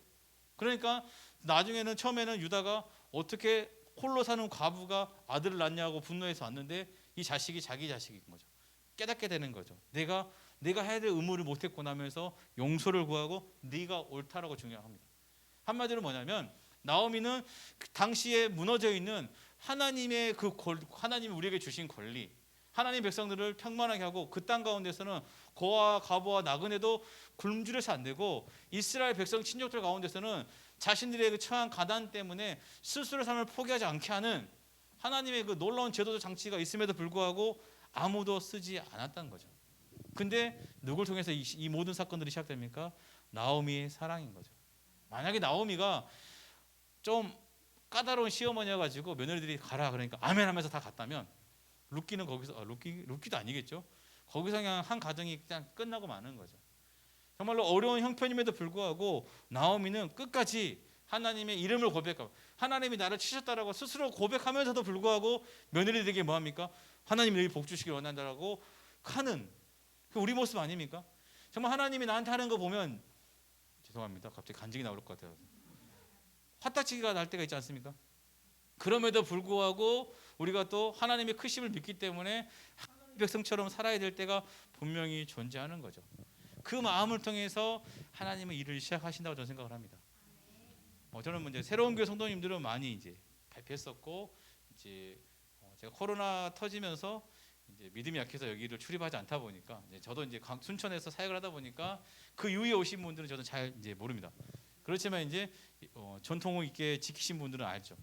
그러니까 나중에는 처음에는 유다가 어떻게 홀로 사는 과부가 아들을 낳냐고 분노해서 왔는데 이 자식이 자기 자식인 거죠. 깨닫게 되는 거죠. 내가 해야 될 의무를 못했구나 하면서 용서를 구하고 네가 옳다라고 중요합니다. 한마디로 뭐냐면 나오미는 그 당시에 무너져 있는 하나님의 하나님이 우리에게 주신 권리, 하나님 백성들을 평만하게 하고 그 땅 가운데서는 고아와 과부와 나그네도 굶주려서 안 되고 이스라엘 백성 친족들 가운데서는 자신들의 그 처한 가난 때문에 스스로 삶을 포기하지 않게 하는 하나님의 그 놀라운 제도적 장치가 있음에도 불구하고 아무도 쓰지 않았다는 거죠. 근데 누굴 통해서 이 모든 사건들이 시작됩니까? 나오미의 사랑인 거죠. 만약에 나오미가 좀 까다로운 시어머니여가지고 며느리들이 가라 그러니까 아멘 하면서 다 갔다면 룻기는 거기서 룻기도 아니겠죠. 거기서 그냥 한 가정이 그냥 끝나고 마는 거죠. 정말로 어려운 형편임에도 불구하고 나오미는 끝까지 하나님의 이름을 고백하고 하나님이 나를 치셨다라고 스스로 고백하면서도 불구하고 며느리들에게 뭐합니까? 하나님 여기 복 주시길 원한다라고 하는 그 우리 모습 아닙니까? 정말 하나님이 나한테 하는 거 보면 죄송합니다. 갑자기 간증이 나올 것 같아요. 화딱지가 날 때가 있지 않습니까? 그럼에도 불구하고 우리가 또 하나님의 크심을 믿기 때문에 하나님의 백성처럼 살아야 될 때가 분명히 존재하는 거죠. 그 마음을 통해서 하나님은 일을 시작하신다고 저는 생각을 합니다. 저는 이제 새로운 교회 성도님들은 많이 이제 발표했었고 이제 제가 코로나 터지면서 이제 믿음이 약해서 여기를 출입하지 않다 보니까 이제 저도 이제 순천에서 사역을 하다 보니까 그 이후에 오신 분들은 저는 잘 이제 모릅니다. 그렇지만 이제 전통 있게 지키신 분들은 알죠.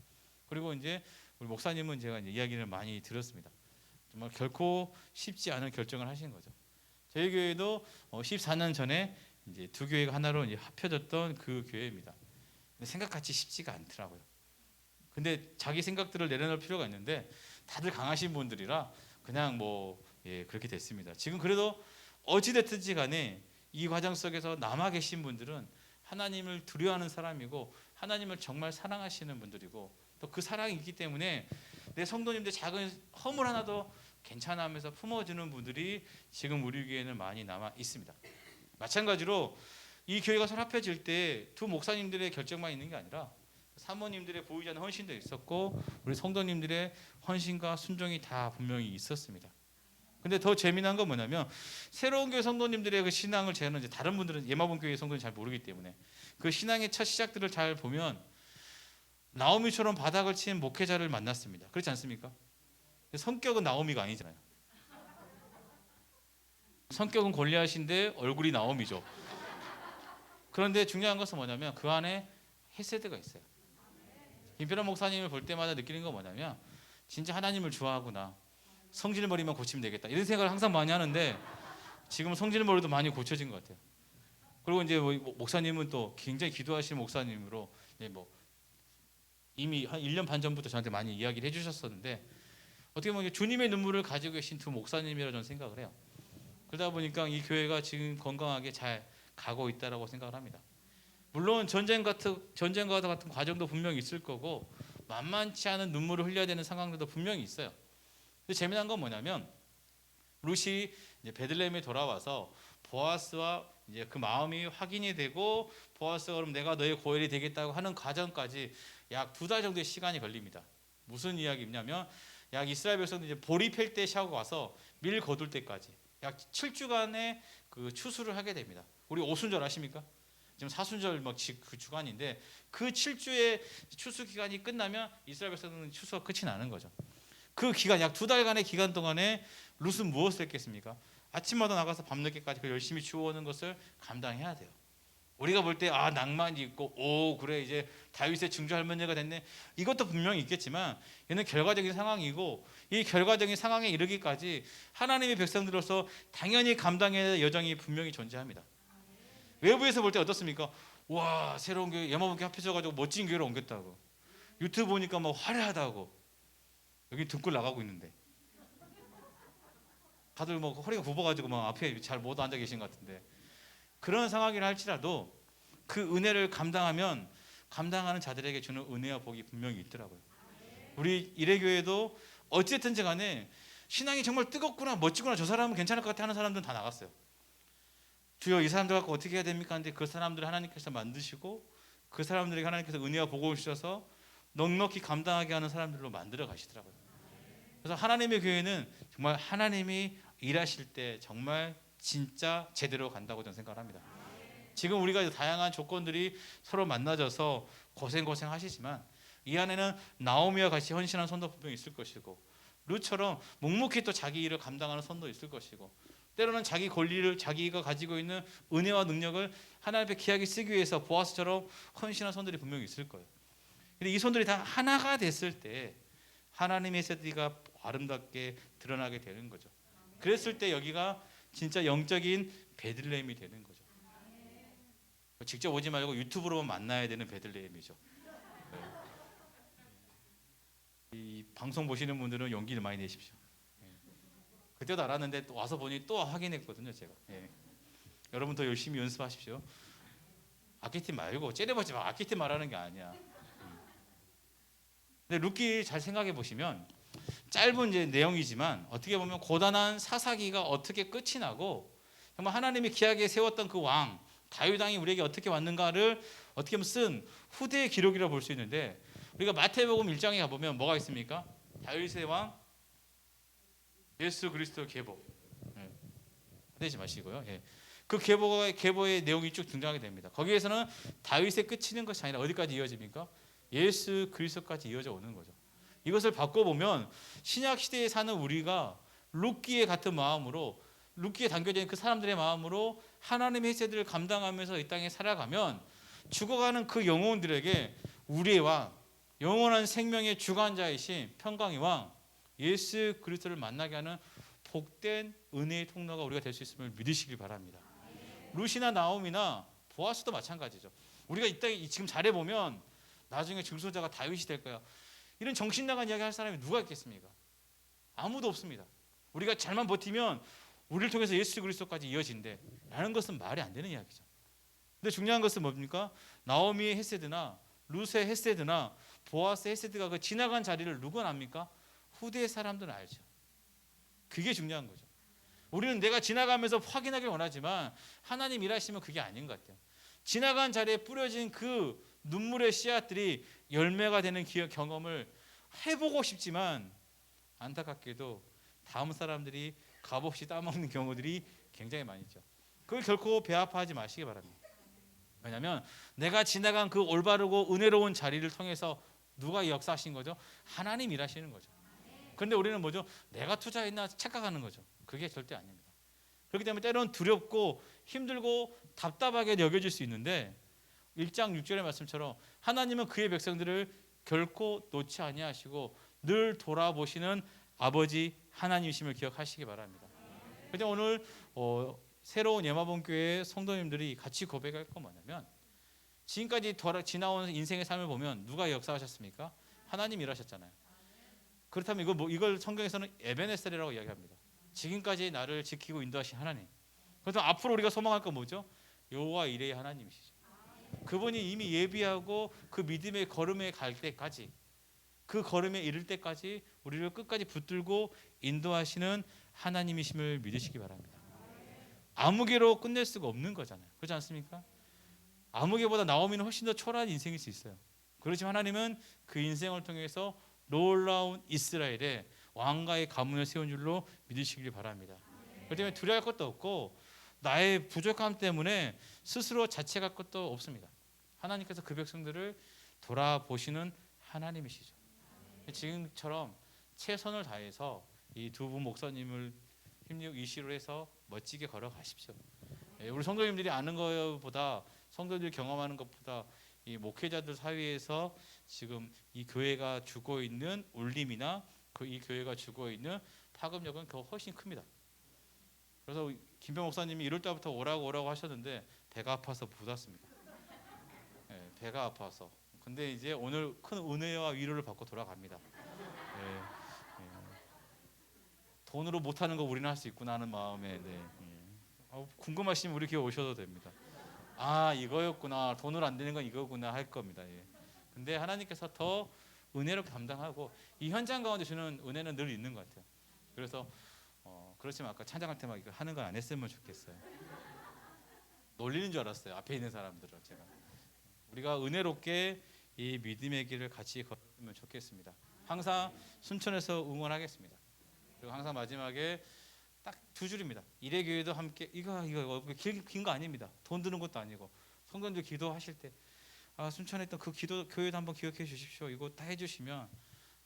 그리고 이제 우리 목사님은 제가 이제 이야기를 많이 들었습니다. 정말 결코 쉽지 않은 결정을 하신 거죠. 저희 교회도 14년 전에 이제 두 교회가 하나로 이제 합쳐졌던 그 교회입니다. 근데 생각같이 쉽지가 않더라고요. 근데 자기 생각들을 내려놓을 필요가 있는데 다들 강하신 분들이라 그냥 그렇게 됐습니다. 지금 그래도 어찌됐든지 간에 이 과정 속에서 남아 계신 분들은 하나님을 두려워하는 사람이고 하나님을 정말 사랑하시는 분들이고 또 그 사랑이 있기 때문에 내 성도님들 작은 허물 하나도 괜찮아 하면서 품어주는 분들이 지금 우리 교회에는 많이 남아 있습니다. 마찬가지로 이 교회가 설합해질 때 두 목사님들의 결정만 있는 게 아니라 사모님들의 보이지 않는 헌신도 있었고 우리 성도님들의 헌신과 순종이 다 분명히 있었습니다. 근데 더 재미난 건 뭐냐면 새로운 교회 성도님들의 그 신앙을 저는 이제 다른 분들은 예마본 교회 성도는 잘 모르기 때문에 그 신앙의 첫 시작들을 잘 보면 나오미처럼 바닥을 친 목회자를 만났습니다. 그렇지 않습니까? 성격은 나오미가 아니잖아요. 성격은 골리앗인데 얼굴이 나오미죠. 그런데 중요한 것은 뭐냐면 그 안에 헤세드가 있어요. 김필환 목사님을 볼 때마다 느끼는 건 뭐냐면 진짜 하나님을 좋아하구나. 성질머리만 고치면 되겠다. 이런 생각을 항상 많이 하는데 지금 성질머리도 많이 고쳐진 것 같아요. 그리고 이제 목사님은 또 굉장히 기도하시는 목사님으로 이미 한 1년 반 전부터 저한테 많이 이야기를 해주셨었는데 어떻게 보면 주님의 눈물을 가지고 계신 두 목사님이라고 저는 생각을 해요. 그러다 보니까 이 교회가 지금 건강하게 잘 가고 있다라고 생각을 합니다. 물론 전쟁과 같은 과정도 분명히 있을 거고 만만치 않은 눈물을 흘려야 되는 상황들도 분명히 있어요. 근데 재미난 건 뭐냐면 룻이 이제 베들레헴에 돌아와서 보아스와 이제 그 마음이 확인이 되고 보아스가 그럼 내가 너의 고엘이 되겠다고 하는 과정까지 약 2달 정도의 시간이 걸립니다. 무슨 이야기냐면 약 이스라엘 백성들이 이제 보리 팰 때 샤고 와서 밀 거둘 때까지 약 7주간의 그 추수를 하게 됩니다. 우리 오순절 아십니까? 지금 사순절 그 주간인데 그 7주의 추수 기간이 끝나면 이스라엘 백성들은 추수가 끝이 나는 거죠. 그 기간 약 2달간의 기간 동안에 룻은 무엇을 했겠습니까? 아침마다 나가서 밤늦게까지 그 열심히 주워오는 것을 감당해야 돼요. 우리가 볼 때 낭만이 있고 그래 이제 다윗의 증조 할머니가 됐네. 이것도 분명히 있겠지만 얘는 결과적인 상황이고 이 결과적인 상황에 이르기까지 하나님의 백성들로서 당연히 감당해야 할 여정이 분명히 존재합니다. 외부에서 볼 때 어떻습니까? 와 새로운 교회 예마본교회 합해져가지고 멋진 교회로 옮겼다고 유튜브 보니까 화려하다고 여기 등골 나가고 있는데 다들 허리가 굽어가지고 앞에 잘 못 앉아 계신 것 같은데 그런 상황이라 할지라도 그 은혜를 감당하면 감당하는 자들에게 주는 은혜와 복이 분명히 있더라고요. 우리 일회교회도 어찌됐든지 간에 신앙이 정말 뜨겁구나 멋지구나 저 사람은 괜찮을 것 같아 하는 사람들은 다 나갔어요. 주여 이 사람들 갖고 어떻게 해야 됩니까? 근데 그 사람들을 하나님께서 만드시고 그 사람들에게 하나님께서 은혜와 복을 주셔서 넉넉히 감당하게 하는 사람들로 만들어 가시더라고요. 그래서 하나님의 교회는 정말 하나님이 일하실 때 정말 진짜 제대로 간다고 저는 생각을 합니다. 지금 우리가 다양한 조건들이 서로 만나져서 고생 하시지만 이 안에는 나오미와 같이 헌신한 손도 분명히 있을 것이고 룻처럼 묵묵히 또 자기 일을 감당하는 손도 있을 것이고 때로는 자기 권리를 자기가 가지고 있는 은혜와 능력을 하나님 앞에 귀하게 쓰기 위해서 보아스처럼 헌신한 손들이 분명히 있을 거예요. 근데 이 손들이 다 하나가 됐을 때 하나님의 세대가 아름답게 드러나게 되는 거죠. 그랬을 때 여기가 진짜 영적인 베들레헴이 되는 거죠. 직접 오지 말고 유튜브로만 만나야 되는 베들레헴이죠. 이 방송 보시는 분들은 용기를 많이 내십시오. 그때도 알았는데 또 와서 보니 또 확인했거든요, 제가. 여러분 더 열심히 연습하십시오. 아키팀 말고 째려보지 마. 아키팀 말하는 게 아니야. 근데 룻기 잘 생각해 보시면 짧은 이제 내용이지만 어떻게 보면 고단한 사사기가 어떻게 끝이 나고 정말 하나님이 귀하게 세웠던 그 왕 다윗 왕이 우리에게 어떻게 왔는가를 어떻게 보면 쓴 후대의 기록이라고 볼 수 있는데 우리가 마태복음 1장에 가보면 뭐가 있습니까? 다윗의 왕 예수 그리스도 계보. 내지 마시고요. 예. 그 계보의 내용이 쭉 등장하게 됩니다. 거기에서는 다윗의 끝이는 것이 아니라 어디까지 이어집니까? 예수 그리스도까지 이어져 오는 거죠. 이것을 바꿔보면 신약 시대에 사는 우리가 룻기에 같은 마음으로 룻기에 담겨져 있는 그 사람들의 마음으로 하나님의 혜세들을 감당하면서 이 땅에 살아가면 죽어가는 그 영혼들에게 우리의 왕 영원한 생명의 주관자이신 평강의 왕 예수 그리스도를 만나게 하는 복된 은혜의 통로가 우리가 될 수 있음을 믿으시길 바랍니다. 룻이나 나옴이나 보아스도 마찬가지죠. 우리가 이때 지금 잘해보면 나중에 증손자가 다윗이 될 거야. 이런 정신 나간 이야기 할 사람이 누가 있겠습니까? 아무도 없습니다. 우리가 잘만 버티면 우리를 통해서 예수 그리스도까지 이어진대 라는 것은 말이 안 되는 이야기죠. 근데 중요한 것은 뭡니까? 나오미의 헤세드나 룻의 헤세드나 보아스의 헤세드가 그 지나간 자리를 누가 압니까? 후대의 사람들은 알죠. 그게 중요한 거죠. 우리는 내가 지나가면서 확인하길 원하지만 하나님 일하시면 그게 아닌 것 같아요. 지나간 자리에 뿌려진 그 눈물의 씨앗들이 열매가 되는 경험을 해보고 싶지만 안타깝게도 다음 사람들이 값없이 따먹는 경우들이 굉장히 많이 있죠. 그걸 결코 배 아파하지 마시기 바랍니다. 왜냐하면 내가 지나간 그 올바르고 은혜로운 자리를 통해서 누가 역사하신 거죠? 하나님 일하시는 거죠. 그런데 우리는 뭐죠? 내가 투자했나 착각하는 거죠. 그게 절대 아닙니다. 그렇기 때문에 때로는 두렵고 힘들고 답답하게 여겨질 수 있는데 1장 6절의 말씀처럼 하나님은 그의 백성들을 결코 놓지 아니하시고 늘 돌아보시는 아버지 하나님이심을 기억하시기 바랍니다. 그래서 오늘 새로운 예마봉교회 성도님들이 같이 고백할 건 뭐냐면 지금까지 지나온 인생의 삶을 보면 누가 역사하셨습니까? 하나님 일하셨잖아요. 그렇다면 이걸 성경에서는 에베네셀이라고 이야기합니다. 지금까지 나를 지키고 인도하신 하나님. 그래서 앞으로 우리가 소망할 건 뭐죠? 여호와 이레의 하나님이시죠. 그분이 이미 예비하고 그 믿음의 걸음에 갈 때까지 그 걸음에 이를 때까지 우리를 끝까지 붙들고 인도하시는 하나님이심을 믿으시기 바랍니다. 아무개로 끝낼 수가 없는 거잖아요. 그렇지 않습니까? 아무개보다 나오미는 훨씬 더 초라한 인생일 수 있어요. 그렇지만 하나님은 그 인생을 통해서 놀라운 이스라엘의 왕가의 가문을 세운 줄로 믿으시길 바랍니다. 그렇기 때문에 두려워할 것도 없고 나의 부족함 때문에 스스로 자책할 것도 없습니다. 하나님께서 그 백성들을 돌아보시는 하나님이시죠. 지금처럼 최선을 다해서 이 두 분 목사님을 힘내고 이시로 해서 멋지게 걸어가십시오. 우리 성도님들이 아는 것보다 성도들이 경험하는 것보다 이 목회자들 사이에서 지금 이 교회가 주고 있는 울림이나 이 교회가 주고 있는 파급력은 더 훨씬 큽니다. 그래서 김병 목사님이 이럴 때부터 오라고 하셨는데 배가 아파서 못 왔습니다. 배가 아파서. 근데 이제 오늘 큰 은혜와 위로를 받고 돌아갑니다. 돈으로 못하는 거 우리는 할 수 있구나 하는 마음에 궁금하시면 우리 교회 오셔도 됩니다. 이거였구나, 돈으로 안 되는 건 이거구나 할 겁니다. 근데 하나님께서 더 은혜롭게 감당하고 이 현장 가운데 주는 은혜는 늘 있는 것 같아요. 그래서 그렇지만 아까 찬양할 때 막 이거 하는 건 안 했으면 좋겠어요. 놀리는 줄 알았어요. 앞에 있는 사람들은. 제가 우리가 은혜롭게 이 믿음의 길을 같이 걸으면 좋겠습니다. 항상 순천에서 응원하겠습니다. 그리고 항상 마지막에 딱 두 줄입니다. 이래교회도 함께 이거 긴 거 아닙니다. 돈 드는 것도 아니고 성도님들 기도하실 때 순천에 있던 그 기도 교회도 한번 기억해 주십시오. 이거 다 해주시면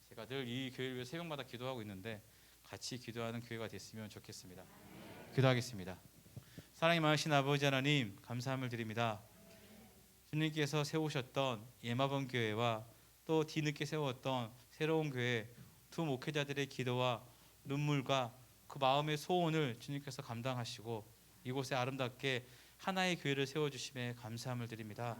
제가 늘 이 교회를 위해 새벽마다 기도하고 있는데 같이 기도하는 교회가 됐으면 좋겠습니다. 기도하겠습니다. 사랑이 많으신 아버지 하나님 감사함을 드립니다. 주님께서 세우셨던 예마봉 교회와 또 뒤늦게 세웠던 새로운 교회 두 목회자들의 기도와 눈물과 그 마음의 소원을 주님께서 감당하시고 이곳에 아름답게 하나의 교회를 세워주심에 감사함을 드립니다.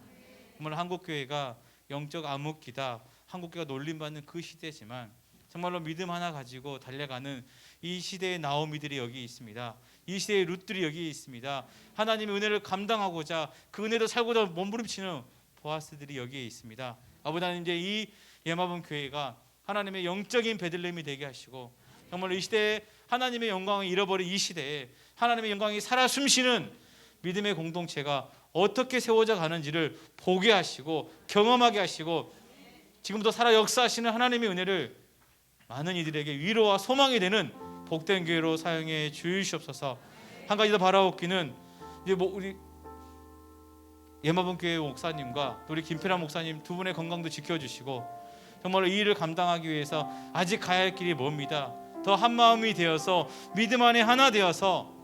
정말 한국교회가 영적 암흑기다, 한국교회가 놀림받는 그 시대지만 정말로 믿음 하나 가지고 달려가는 이 시대의 나오미들이 여기 있습니다. 이 시대의 룻들이 여기 있습니다. 하나님의 은혜를 감당하고자 그 은혜도 살고자 몸부림치는 보아스들이 여기에 있습니다. 아버지 하나님, 이제 이 예마분 교회가 하나님의 영적인 베들레헴이 되게 하시고 정말 이 시대에 하나님의 영광을 잃어버린 이 시대에 하나님의 영광이 살아 숨쉬는 믿음의 공동체가 어떻게 세워져 가는지를 보게 하시고 경험하게 하시고 지금부터 살아 역사하시는 하나님의 은혜를 많은 이들에게 위로와 소망이 되는 복된 교회로 사용해 주시옵소서. 한 가지 더 바라옵기는 이제 우리 예마분 교회 목사님과 우리 김필환 목사님 두 분의 건강도 지켜주시고 정말로 이 일을 감당하기 위해서 아직 가야 할 길이 멉니다. 더 한 마음이 되어서 믿음 안에 하나 되어서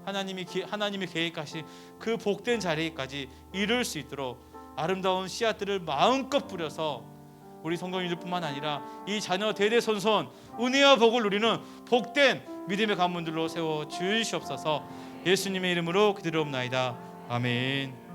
하나님이 계획하신 그 복된 자리까지 이룰 수 있도록 아름다운 씨앗들을 마음껏 뿌려서 우리 성도님들뿐만 아니라 이 자녀 대대손손 은혜와 복을 누리는 복된 믿음의 가문들로 세워 주시옵소서. 예수님의 이름으로 기도드리옵나이다. 아멘.